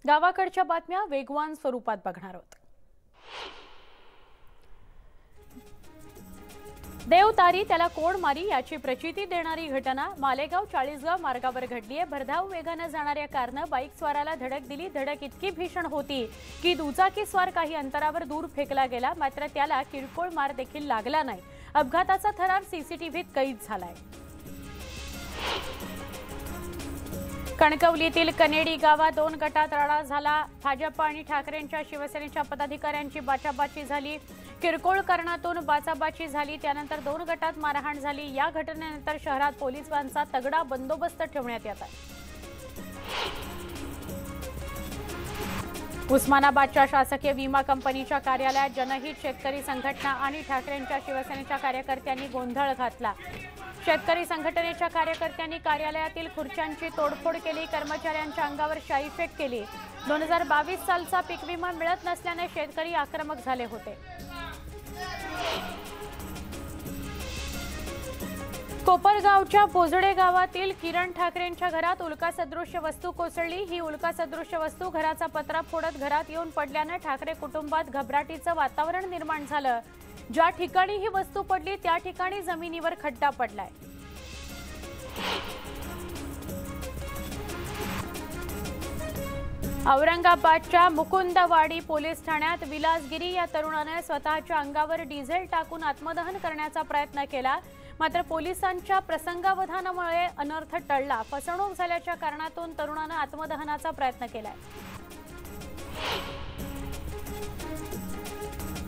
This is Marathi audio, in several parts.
गावाकडच्या बातम्या वेगवान स्वरूपात बघणार आहोत। देव तारी त्याला कोण मारी याची प्रचिती देणारी घटना मालेगाव चाळीसगाव मार्गावर घडली आहे। भरधाव वेगाने जाणाऱ्या कारने बाईक स्वाराला धडक दिली। धडक इतकी भीषण होती की दुचाकी स्वार काही अंतरावर दूर फेकला गेला, मात्र त्याला किरकोळ मार देखील लागला नाही। अपघाताचा थरार सीसीटीव्हीत कैद झालाय। कणकवलीतील कनेडी गावात 2 गटात राडा झाला। भाजप आणि ठाकरेंच्या शिवसेनेच्या पदाधिकाऱ्यांची बाचाबाची झाली। किरकोळ कारणातून बाचाबाची झाली, त्यानंतर 2 गटात मारहाण झाली। या घटनेनंतर शहरात पोलिसांचा तगडा बंदोबस्त ठेवण्यात येत आहे। उस्मानाबादच्या शासकीय विमा कंपनीच्या कार्यालयात जनहित शेतकरी संघटना आणि ठाकरेंच्या शिवसेनेच्या कार्यकर्त्यांनी गोंधळ घातला। शेतकरी संघटनेच्या कार्यकर्त्यांनी कार्यालयातील खुर्च्यांची तोडफोड केली, कर्मचाऱ्यांच्या अंगावर शाईफेक केली। 2022 सालचा पीक विमा मिळत नसल्याने शेतकरी आक्रमक झाले होते। कोपरगावच्या पोजडे गावातील किरण ठाकरेंच्या घरात उल्कासदृश्य वस्तू कोसळली। ही उल्कासदृश्य वस्तू घराचा पत्रा फोडत घरात येऊन पडल्याने ठाकरे कुटुंबात घबराटीचं वातावरण निर्माण झालं। ज्या ठिकाणी ही वस्तू पडली त्या ठिकाणी जमिनीवर खड्डा पडलाय। औरंगाबादच्या मुकुंदवाडी पोलीस ठाण्यात विलासगिरी या तरुणाने स्वतःच्या अंगावर डिझेल टाकून आत्मदहन करण्याचा प्रयत्न केला, मात्र पोलिसांच्या प्रसंगावधानामुळे अनर्थ टळला। फसवणूक झाल्याच्या कारणातून तरुणाने आत्मदहनाचा प्रयत्न केलाय।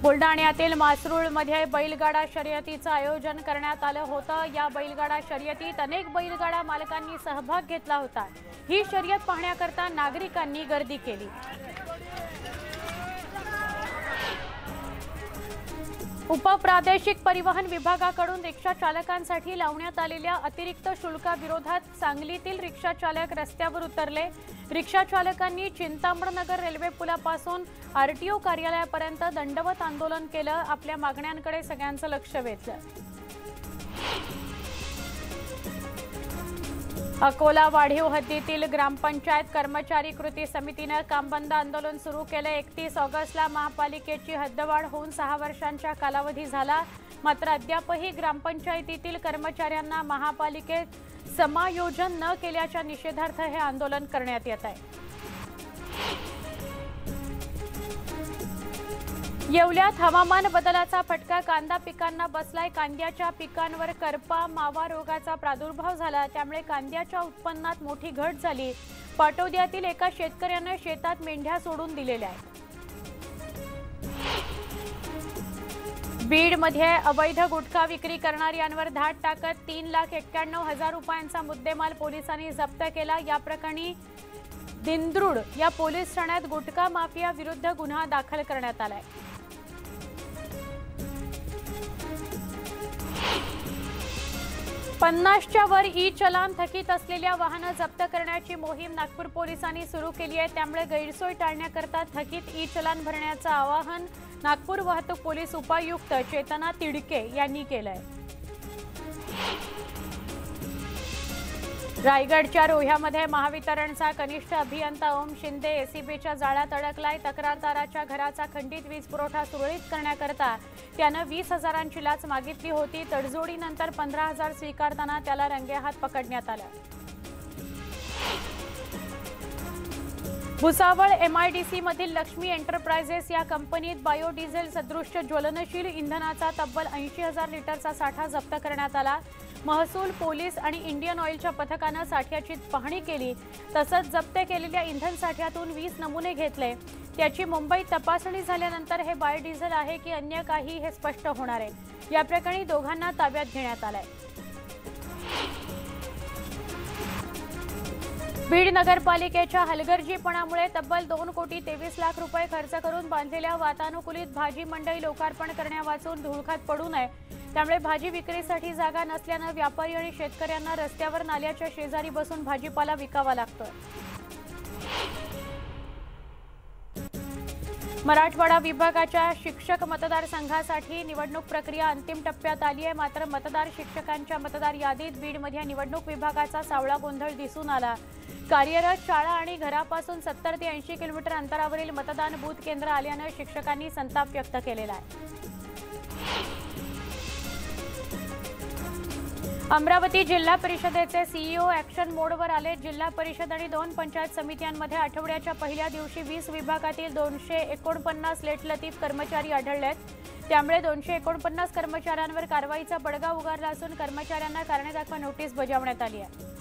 बुलढाण्यातील मासरूळमध्ये बैलगाडा शर्यतीचं आयोजन करण्यात आलं होतं। या बैलगाडा शर्यतीत अनेक बैलगाडा मालकांनी सहभाग घेतला होता। ही शर्यत पाहण्याकरता नागरिकांनी गर्दी केली। उपप्रादेशिक परिवहन विभागाकडून रिक्षा चालकांसाठी लावण्यात आलेल्या अतिरिक्त शुल्काविरोधात सांगलीतील रिक्षा चालक रस्त्यावर उतरले। रिक्षा चालकांनी चिंतामणनगर रेल्वे पुलापासून आरटीओ कार्यालयापर्यंत दंडवत आंदोलन केलं। आपल्या मागण्यांकडे सगळ्यांचं लक्ष वेधलं। अकोला वाढीव हद्दीतील ग्रामपंचायत कर्मचारी कृती समितीने काम बंद आंदोलन सुरू केले। 31 ऑगस्टला महापालिकेची हद्दवाढ होऊन 6 वर्षांचा कालावधी झाला, मात्र अद्यापही ग्रामपंचायतीतील कर्मचाऱ्यांना महापालिकेत समायोजन न केल्याच्या निषेधार्थ हे आंदोलन करण्यात येत आहे। येवल्यात हवामान बदलाचा फटका कांदा पिकांना बसलाय। कांद्याच्या पिकांवर करपा मावा रोगाचा प्रादुर्भाव झाला, त्यामुळे कांद्याच्या उत्पन्नात मोठी घट झाली। पाटोद्यातील एका शेतकऱ्याने शेतात मेंढ्या सोडून दिलेल्या आहेत। बीडमध्ये अवैध गुटखा विक्री करणाऱ्यांवर धाड टाकत 3,91,000 रुपयांचा मुद्देमाल पोलिसांनी जप्त केला। या प्रकरणी दिंद्रुड या पोलीस ठाण्यात गुटखा माफिया विरुद्ध गुन्हा दाखल करण्यात आलाय। पन्नासच्या वर ई चलान थकीत असलेल्या वाहनं जप्त करण्याची मोहीम नागपूर पोलिसांनी सुरू केली आहे। त्यामुळे गैरसोय टाळण्याकरता थकीत ई चलान भरण्याचं आवाहन नागपूर वाहतूक पोलीस उपायुक्त चेतना तिडके यांनी केलंय। रायगडच्या रोह्यामध्ये महावितरणचा कनिष्ठ अभियंता ओम शिंदे एसीबीच्या जाळ्यात अडकलाय। तक्रारदाराच्या घराचा खंडित वीज पुरवठा सुरळीत करण्याकरता त्यानं 20,000ची लाच मागितली होती। तडजोडीनंतर 15,000 स्वीकारताना त्याला रंगेहात पकडण्यात आलं। भुसावळ MIDC मधील लक्ष्मी एंटरप्राइजेस या कंपनीत बायोडिझेल सदृश्य ज्वलनशील इंधनाचा तब्बल 80,000 लिटरचा साठा जप्त करण्यात आला। महसूल, पोलीस आणि इंडियन ऑइलच्या पथकाने साठ्याची पाहणी केली। तसंच जप्त केलेल्या इंधन साठ्यातून 20 नमुने घेतले। त्याची मुंबईत तपासणी झाल्यानंतर हे बायोडिझेल आहे की अन्य काही हे स्पष्ट होणार आहे। या प्रकरणी दोघांना ताब्यात घेण्यात आलंय। बीड नगरपालिकेच्या हलगर्जीपणामुळे तब्बल 2,23,00,000 रुपये खर्च करून बांधलेल्या वातानुकूलित भाजी मंडई लोकार्पण करण्यावाचून धुळखात पडू नये, त्यामुळे भाजी विक्रीसाठी जागा नसल्याने व्यापारी आणि शेतकऱ्यांना रस्त्यावर नाल्याच्या शेजारी बसून भाजीपाला विकावा लागतोय। मराठवाडा विभागाच्या शिक्षक मतदारसंघासाठी निवडणूक प्रक्रिया अंतिम टप्प्यात आली आहे। मात्र मतदार शिक्षकांच्या मतदार यादीत बीडमध्ये निवडणूक विभागाचा सावळा गोंधळ दिसून आला। कार्यरत शाळा आणि घरापासून 70 ते 80 किलोमीटर अंतरावरील मतदान बूथ केंद्र आल्याने शिक्षकांनी संताप व्यक्त केलेला आहे। अमरावती जिल्हा परिषदेचे सीईओ ॲक्शन मोडवर आले। जिल्हा परिषद आणि 2 पंचायत समित्यांमध्ये आठवड्याच्या पहिल्या दिवशी 20 विभागातील 249 लेटलतीफ कर्मचारी आढळलेत। त्यामुळे 249 कर्मचाऱ्यांवर कारवाईचा बडगा उगारला असून कर्मचाऱ्यांना कारणे दाखवा नोटीस बजावण्यात आली आहे।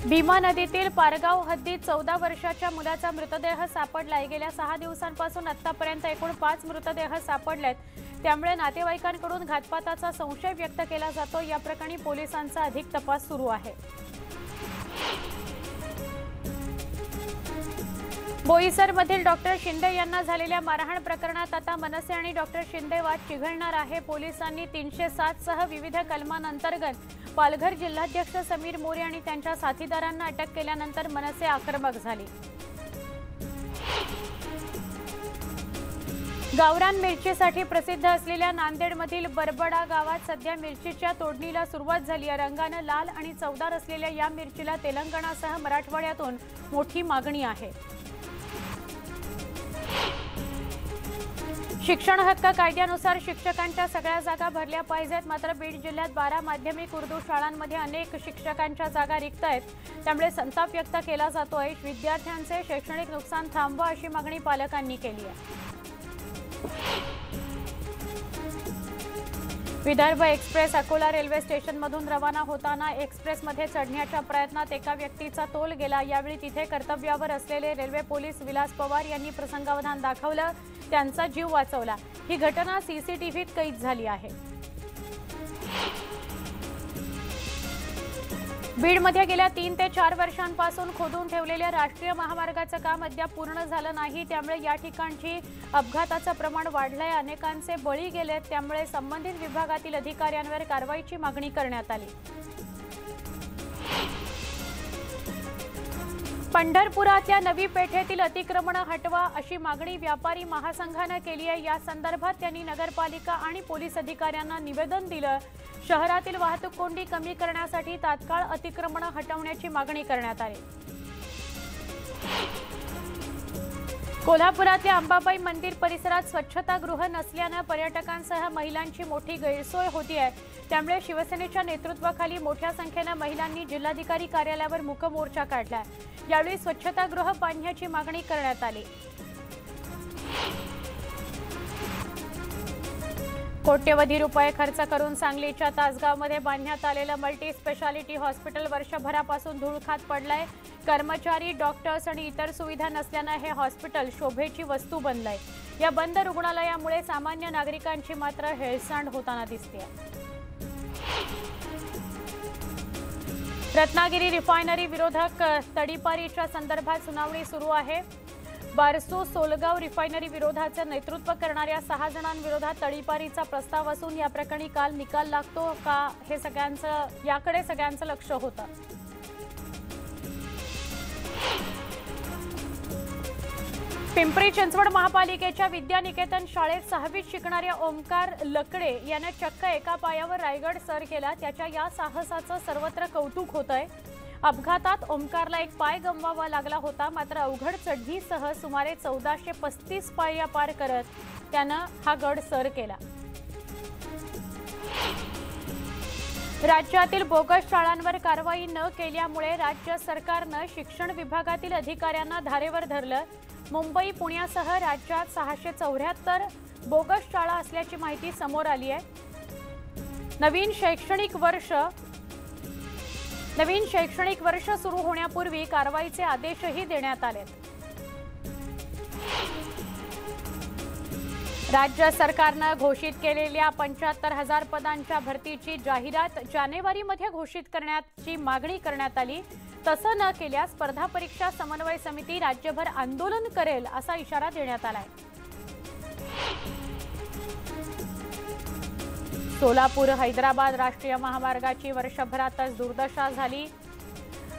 भीमा नदीतील पारगाव हद्दीत 14 वर्षाच्या मुलाचा मृतदेह सापडलाय। गेल्या 6 दिवसांपासून आतापर्यंत एकूण 5 मृतदेह सापडलेत। त्यामुळे नातेवाईकांकडून घातपाताचा संशय व्यक्त केला जातो। या प्रकरणी पोलिसांचा अधिक तपास सुरू आहे। बोईसरमधील डॉक्टर शिंदे यांना झालेल्या मारहाण प्रकरणात आता मनसे आणि डॉक्टर शिंदे वाद चिघळणार आहे। पोलिसांनी 307 सह विविध कलमांअंतर्गत पालघर जिल्हाध्यक्ष समीर मोरे आणि त्यांच्या साथीदारांना अटक केल्यानंतर मनसे आक्रमक झाली। गावरान मिरचीसाठी प्रसिद्ध असलेल्या नांदेडमधील बरबडा गावात सध्या मिरचीच्या तोडणीला सुरुवात झाली आहे। रंगाने लाल आणि चवदार असलेल्या या मिरचीला तेलंगणासह मराठवाड्यातून मोठी मागणी आहे। शिक्षण हक्क कायद्यानुसार शिक्षकांच्या सगळ्या जागा भरल्या पाहिजेत। मात्र बीड जिल्ह्यात 12 माध्यमिक उर्दू शाळांमध्ये अनेक शिक्षकांच्या जागा रिक्त आहेत। त्यामुळे संताप व्यक्त केला जातोय। विद्यार्थ्यांचे शैक्षणिक नुकसान थांबवा अशी मागणी पालकांनी केली आहे। विदर्भ एक्सप्रेस अकोला रेल्वे स्टेशनमधून रवाना होताना एक्सप्रेसमध्ये चढण्याच्या प्रयत्नात एका व्यक्तीचा तोल गेला। यावेळी तिथे कर्तव्यावर असलेले रेल्वे पोलीस विलास पवार यांनी प्रसंगावधान दाखवलं, त्यांचा जीव वाचवला। ही घटना सीसीटीव्हीत कैद झाली आहे। बीडमध्ये गेल्या 3 ते 4 वर्षांपासून खोदून ठेवलेल्या राष्ट्रीय महामार्गाचं काम अद्याप पूर्ण झालं नाही। त्यामुळे या ठिकाणची अपघाताचं प्रमाण वाढलंय। अनेकांचे बळी गेलेत। त्यामुळे संबंधित विभागातील अधिकाऱ्यांवर कारवाईची मागणी करण्यात आली। पंढरपुरातल्या नवी पेठेतील अतिक्रमण हटवा अशी मागणी व्यापारी महासंघाने केली आहे। या संदर्भात त्यांनी नगरपालिका आणि पोलीस अधिकाऱ्यांना निवेदन दिलं। शहरातील वाहतूक कोंडी कमी करण्यासाठी तात्काळ अतिक्रमण हटवण्याची मागणी करण्यात आली। कोल्हापुरातल्या अंबाबाई मंदिर परिसरात स्वच्छतागृह नसल्याने पर्यटकांसह महिलांची मोठी गैरसोय होती आहे। त्यामुळे शिवसेनेच्या नेतृत्वाखाली मोठ्या संख्येने महिलांनी जिल्हाधिकारी कार्यालयावर मूक मोर्चा काढला। यावेळी स्वच्छतागृह बांधण्याची मागणी करण्यात आली। कोट्यवधी रुपये खर्च करून सांगलीच्या तासगावमध्ये बांधण्यात आलेलं मल्टी स्पेशालिटी हॉस्पिटल वर्षभरापासून धूळ खात पडलंय। कर्मचारी, डॉक्टर्स आणि इतर सुविधा नसल्याने हे हॉस्पिटल शोभेची वस्तू बनलंय। या बंद रुग्णालयामुळे सामान्य नागरिकांची मात्र हेळसांड होताना दिसते। रत्नागिरी रिफायनरी विरोधक तडीपारीच्या संदर्भात सुनावणी सुरू आहे। बारसू सोलगाव रिफायनरी विरोधाचे नेतृत्व करणाऱ्या 6 जणांविरोधात तडीपारीचा प्रस्ताव असून या प्रकरणी काल निकाल लागतो का हे याकडे सगळ्यांचं लक्ष होतं। पिंपरी चिंचवड महापालिकेच्या विद्यानिकेतन शाळेत 6वीत शिकणाऱ्या ओमकार लकडे याने चक्क एका पायावर रायगड सर केला। त्याच्या या साहसाचं सर्वत्र कौतुक होतंय। अपघातात ओमकारला एक पाय गमवावा लागला होता। मात्र अवघड चढणीसह सुमारे 1435 पायऱ्या पार करत त्यानं हा गड सर केला। राज्यातील बोगस शाळांवर कारवाई न केल्यामुळे राज्य सरकारनं शिक्षण विभागातील अधिकाऱ्यांना धारेवर धरलं। मुंबई, पुण्यासह राज्यात 674 बोगस शाळा असल्याची माहिती समोर आली आहे। नवीन शैक्षणिक वर्ष सुरू होण्यापूर्वी कारवाईचे आदेशही देण्यात आले। राज्य सरकारने घोषित केलेल्या 75,000 पदांच्या भरतीची जाहिरात जानेवारीमध्ये घोषित करण्याची मागणी करण्यात आली। तसं न केल्यास स्पर्धा परीक्षा समन्वय समिती राज्यभर आंदोलन करेल असा इशारा देण्यात आलाय। सोलापूर हैदराबाद राष्ट्रीय महामार्गाची वर्षभरातच दुर्दशा झाली।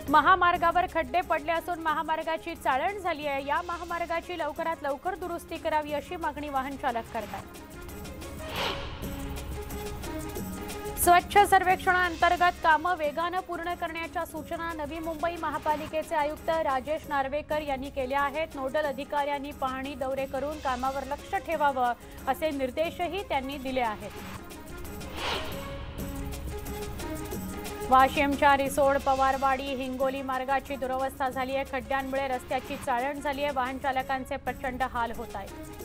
महामार्गावर खड्डे पडले असून महामार्गाची चाळण झाली आहे। या महामार्गाची लवकरात लवकर दुरुस्ती करावी अशी मागणी वाहन चालक करतात। स्वच्छ सर्वेक्षणाअंतर्गत कामं वेगानं पूर्ण करण्याच्या सूचना नवी मुंबई महापालिकेचे आयुक्त राजेश नार्वेकर यांनी केल्या आहेत। नोडल अधिकाऱ्यांनी पाहणी दौरे करून कामावर लक्ष ठेवावं असे निर्देशही त्यांनी दिले आहेत। वाशिमच्या रिसोड पवारवाडी हिंगोली मार्गाची दुरवस्था झाली आहे। खड्ड्यांमुळे रस्त्याची चाळण झाली आहे। वाहन चालकांचे प्रचंड हाल होत आहेत।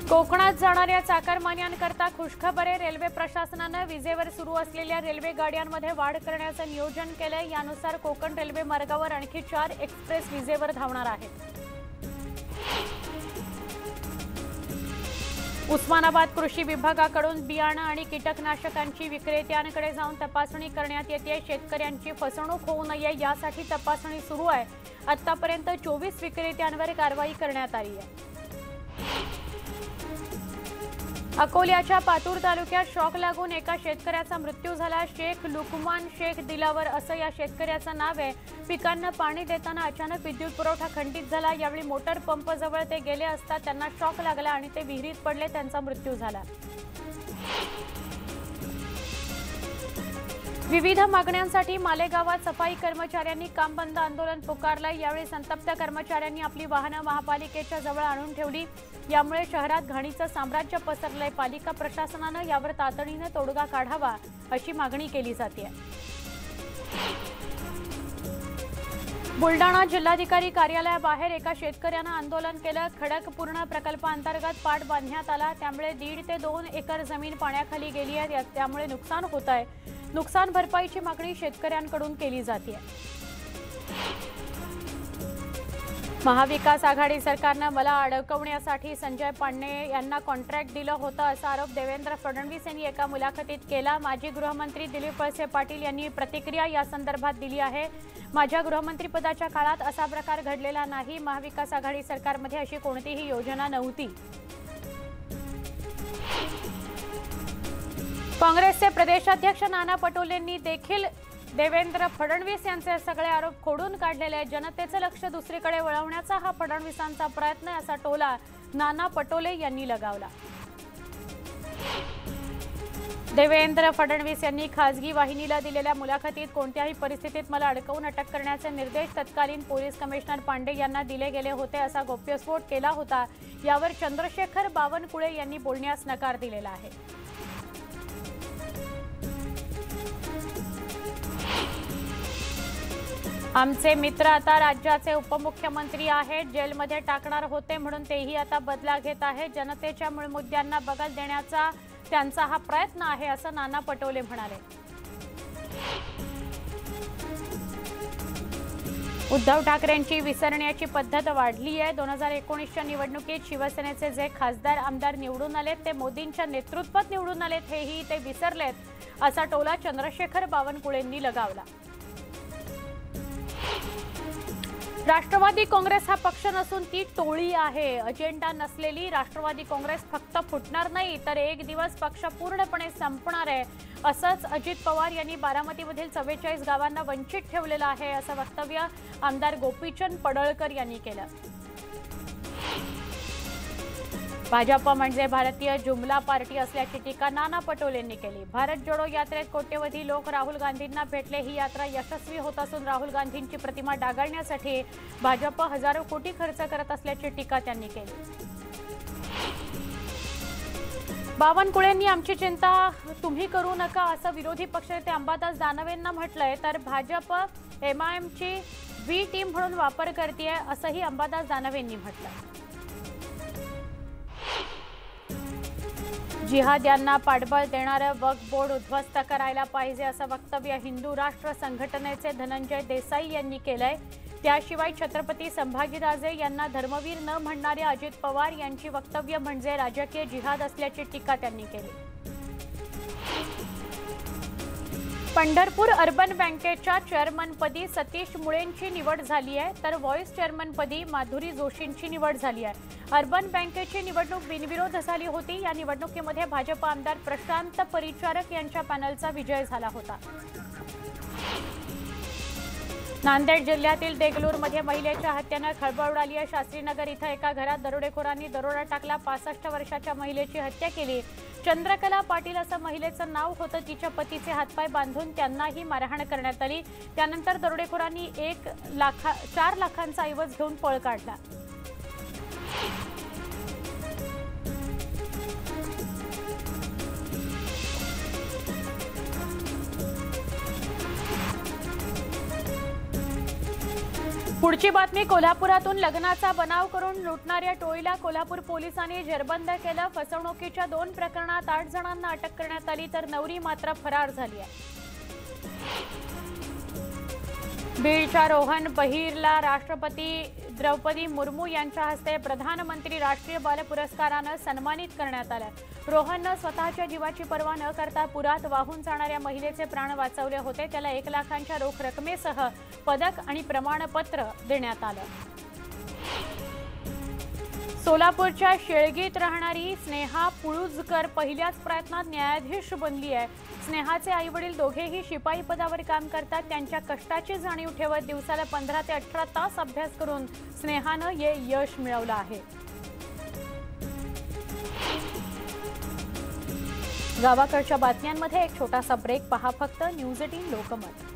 कोकणात जाणाऱ्या चाकरमान्यांकरता खुशखबर आहे। रेल्वे प्रशासनाने विजेवर सुरू असलेल्या रेल्वे गाड्यांमध्ये वाढ करण्याचे नियोजन केले। यानुसार कोकण रेल्वे मार्गावर आणखी 4 एक्सप्रेस विजेवर धावणार आहेत। उस्मानाबाद कृषी विभागाकडून बियाणं आणि कीटकनाशकांची विक्रेत्यांकडे जाऊन तपासणी करण्यात येते। शेतकऱ्यांची फसवणूक होऊ नये यासाठी तपासणी सुरू आहे। आतापर्यंत 24 विक्रेत्यांवर कारवाई करण्यात आली आहे। अकोल्याच्या पातूर तालुक्यात शॉक लागून एका शेतकऱ्याचा मृत्यू झाला। शेख लुकमान शेख दिलावर असं या शेतकऱ्याचं नाव आहे। पिकांना पाणी देताना अचानक विद्युत पुरवठा खंडित झाला। यावेळी मोटर पंप जवळ ते गेले असता त्यांना शॉक लागला आणि ते विहिरीत पडले। त्यांचा मृत्यू झाला। विविध मागण्यांसाठी मालेगावात सफाई कर्मचाऱ्यांनी काम बंद आंदोलन पुकारलं। यावेळी संतप्त कर्मचाऱ्यांनी आपली वाहनं महापालिकेच्या जवळ आणून ठेवली। यामुळे शहरात घाणीचं साम्राज्य पसरलंय। पालिका प्रशासनाने यावर तातडीने तोडगा काढावा अशी मागणी केली जाते। बुलडाणा जिल्हाधिकारी कार्यालयाबाहेर एका शेतकऱ्यानं आंदोलन केलं। खडकपूर्ण प्रकल्पांतर्गत पाट बांधण्यात आला, त्यामुळे 1.5 ते 2 एकर जमीन पाण्याखाली गेली आहे। त्यामुळे नुकसान होत आहे। नुकसान भरपाईची मागणी शेतकऱ्यांकडून केली जाते। महाविकास आघाडी सरकारने मला अडकवण्यासाठी संजय पांडे यांना कॉन्ट्रॅक्ट दिलं होतं असा आरोप देवेंद्र फडणवीस यांनी एका मुलाखतीत केला। माजी गृहमंत्री दिलीप वळसे पाटील यांनी प्रतिक्रिया या संदर्भात दिली आहे। माझ्या गृहमंत्रीपदाच्या काळात असा प्रकार घडलेला नाही। महाविकास आघाडी सरकारमध्ये अशी कोणतीही योजना नव्हती। काँग्रेसचे प्रदेशाध्यक्ष नाना पटोलेंनी देखील देवेंद्र फडणवीस यांचे सगळे आरोप खोडून काढलेले आहेत। जनतेचे लक्ष दुसरीकडे वळवण्याचा हा फडणवीसांचा प्रयत्न आहे असा टोला नाना पटोले यांनी लगावला। देवेंद्र फडणवीस यांनी खासगी वाहिनीला दिलेल्या मुलाखतीत कोणत्याही परिस्थितीत मला अडकवून अटक करण्याचे निर्देश तत्कालीन पोलीस कमिशनर पांडे यांना दिले गेले होते असा गौप्यस्फोट केला होता। यावर चंद्रशेखर बावनकुळे यांनी बोलण्यास नकार दिलेला आहे। आमचे मित्र आता राज्याचे उपमुख्यमंत्री आहेत। जेलमध्ये टाकणार होते म्हणून तेही आता बदला घेत आहेत। जनतेच्या मूळ मुद्द्यांना बगल देण्याचा त्यांचा हा प्रयत्न आहे असं नाना पटोले म्हणाले। उद्धव ठाकरेंची विसरण्याची पद्धत वाढली आहे। 2019च्या निवडणुकीत शिवसेनेचे जे खासदार आमदार निवडून आलेत ते मोदींच्या नेतृत्वात निवडून आलेत हेही ते विसरलेत असा टोला चंद्रशेखर बावनकुळेंनी लगावला। राष्ट्रवादी काँग्रेस हा पक्ष नसून ती टोळी आहे। अजेंडा नसलेली राष्ट्रवादी काँग्रेस फक्त फुटणार नाही तर एक दिवस पक्ष पूर्णपणे संपणार आहे असंच अजित पवार यांनी बारामतीमधील 44 गावांना वंचित ठेवलेलं आहे असं वक्तव्य आमदार गोपीचंद पडळकर यांनी केलं। भाजप म्हणजे भारतीय जुमला पार्टी असल्याची टीका नाना पटोलेंनी केली। भारत जोडो यात्रेत कोट्यवधी लोक राहुल गांधींना भेटले। ही यात्रा यशस्वी होत असून राहुल गांधींची प्रतिमा डागाळण्यासाठी भाजप हजारो कोटी खर्च करत असल्याची टीका त्यांनी केली। बावनकुळेंनी आमची चिंता तुम्ही करू नका असं विरोधी पक्षनेते अंबादास दानवेंना म्हटलंय तर भाजप एमआयएमची बी टीम म्हणून वापर करतेय असंही अंबादास दानवेंनी म्हटलं। जिहाद्यांना पाठबळ देणारं वक्फ बोर्ड उद्ध्वस्त करायला पाहिजे असं वक्तव्य हिंदू राष्ट्र संघटनेचे धनंजय देसाई यांनी केलंय। त्याशिवाय छत्रपती संभाजीराजे यांना धर्मवीर न म्हणणारे अजित पवार यांची वक्तव्य म्हणजे राजकीय जिहाद असल्याची टीका त्यांनी केली। पंढरपूर अर्बन बँकेच्या चेअरमनपदी सतीश मुळेंची निवड झाली आहे तर व्हाईस चेअरमनपदी माधुरी जोशींची निवड झाली आहे। अर्बन बँकेची निवडणूक बिनविरोध झाली होती। या निवडणुकीमध्ये भाजप आमदार प्रशांत परिचारक यांच्या पॅनलचा विजय झाला होता। नांदेड जिल्ह्यातील देगलूरमध्ये महिलेच्या हत्येने खळबळ उडाली आहे। शास्त्रीनगर इथं एका घरात दरोडेखोरांनी दरोडा टाकला। 65 वर्षाच्या महिलेची हत्या केली। चंद्रकला पाटील असं महिलेचं नाव होतं. तिच्या पतीचे हातपाय बांधून त्यांनाही मारहाण करण्यात आली. त्यानंतर दरोडेखोरांनी 4 लाखांचा ऐवज घेऊन पळ काढला. पुढची बातमी कोल्हापुरातून लग्नाचा बनाव करून लुटणाऱ्या टोळीला कोल्हापूर पोलिसांनी जेरबंद केलं. फसवणुकीच्या 2 प्रकरणात 8 जणांना अटक करण्यात आली, तर नवरी मात्र फरार झाली आहे. बीडच्या रोहन बहिरला राष्ट्रपती द्रौपदी मुर्मू यांच्या हस्ते प्रधानमंत्री राष्ट्रीय बाल पुरस्कारानं सन्मानित करण्यात आलं. रोहननं स्वतःच्या जीवाची पर्वा न करता पुरात वाहून जाणाऱ्या महिलेचे प्राण वाचवले होते. त्याला 1 लाखांच्या रोख रकमेसह पदक आणि प्रमाणपत्र देण्यात आलं. सोलापूरच्या शेळगीत राहणारी स्नेहा पुळुजकर पहिल्याच प्रयत्नात न्यायाधीश बनली आहे. स्नेहाचे आईवडील दोघेही शिपाई पदावर काम करतात. त्यांच्या कष्टाची जाणीव ठेवत दिवसाला 15 ते 18 तास अभ्यास करून स्नेहानं हे यश मिळवलं आहे. गावाकडच्या बातम्यांमध्ये एक छोटासा ब्रेक. पहा फक्त न्यूज 18 लोकमत.